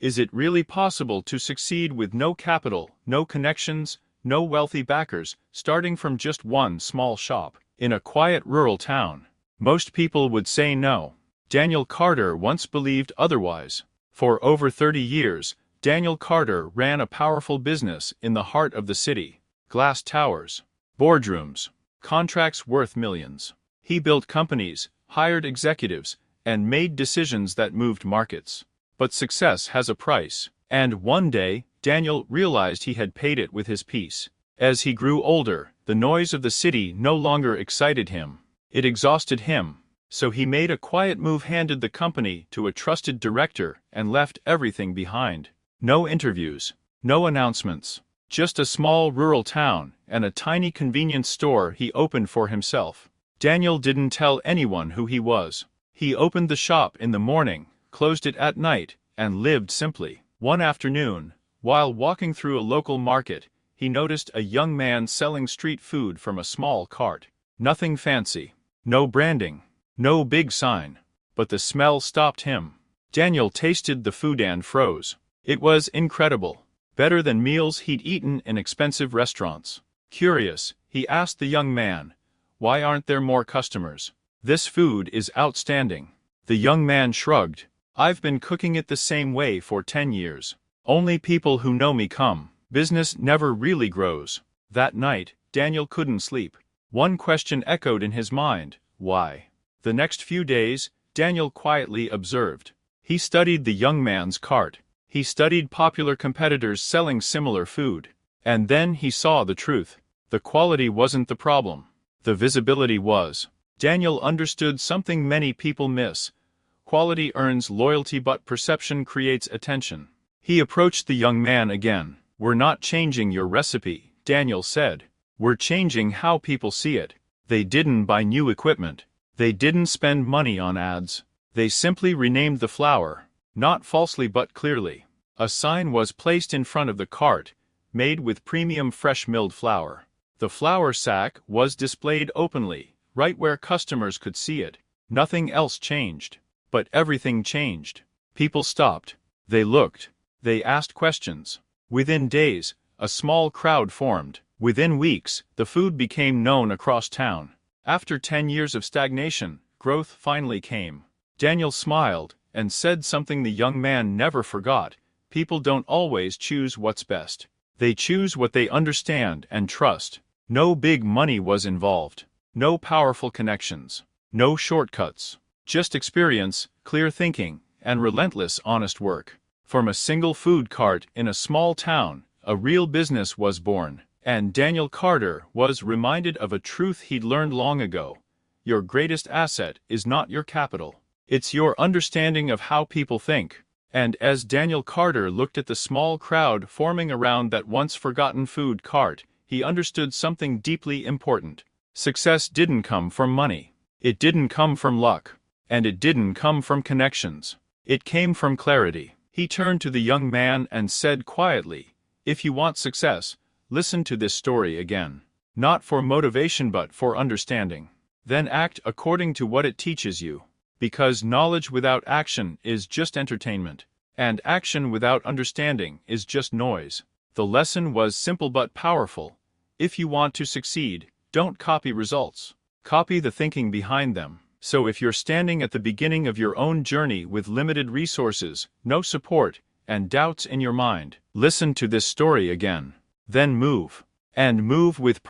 Is it really possible to succeed with no capital, no connections, no wealthy backers, starting from just one small shop, in a quiet rural town? Most people would say no. Daniel Carter once believed otherwise. For over 30 years, Daniel Carter ran a powerful business in the heart of the city. Glass towers, boardrooms, contracts worth millions. He built companies, hired executives, and made decisions that moved markets. But success has a price, and one day, Daniel realized he had paid it with his peace. As he grew older, the noise of the city no longer excited him. It exhausted him. So he made a quiet move, handed the company to a trusted director, and left everything behind. No interviews, no announcements, just a small rural town and a tiny convenience store he opened for himself. Daniel didn't tell anyone who he was. He opened the shop in the morning, closed it at night, and lived simply. One afternoon, while walking through a local market, he noticed a young man selling street food from a small cart. Nothing fancy, no branding, no big sign, but the smell stopped him. Daniel tasted the food and froze. It was incredible, better than meals he'd eaten in expensive restaurants. Curious, he asked the young man, "Why aren't there more customers? This food is outstanding." The young man shrugged. "I've been cooking it the same way for 10 years. Only people who know me come. Business never really grows." That night, Daniel couldn't sleep. One question echoed in his mind: why? The next few days, Daniel quietly observed. He studied the young man's cart. He studied popular competitors selling similar food. And then he saw the truth. The quality wasn't the problem. The visibility was. Daniel understood something many people miss. Quality earns loyalty, but perception creates attention. He approached the young man again. "We're not changing your recipe," Daniel said. "We're changing how people see it." They didn't buy new equipment. They didn't spend money on ads. They simply renamed the flour, not falsely but clearly. A sign was placed in front of the cart, "Made with premium fresh milled flour." The flour sack was displayed openly, right where customers could see it. Nothing else changed. But everything changed. People stopped. They looked. They asked questions. Within days, a small crowd formed. Within weeks, the food became known across town. After 10 years of stagnation, growth finally came. Daniel smiled and said something the young man never forgot: "People don't always choose what's best. They choose what they understand and trust." No big money was involved. No powerful connections. No shortcuts. Just experience, clear thinking, and relentless honest work. From a single food cart in a small town, a real business was born. And Daniel Carter was reminded of a truth he'd learned long ago. Your greatest asset is not your capital. It's your understanding of how people think. And as Daniel Carter looked at the small crowd forming around that once forgotten food cart, he understood something deeply important. Success didn't come from money. It didn't come from luck. And it didn't come from connections. It came from clarity. He turned to the young man and said quietly, "If you want success, listen to this story again. Not for motivation but for understanding. Then act according to what it teaches you. Because knowledge without action is just entertainment. And action without understanding is just noise." The lesson was simple but powerful. If you want to succeed, don't copy results. Copy the thinking behind them. So if you're standing at the beginning of your own journey with limited resources, no support, and doubts in your mind, listen to this story again. Then move. And move with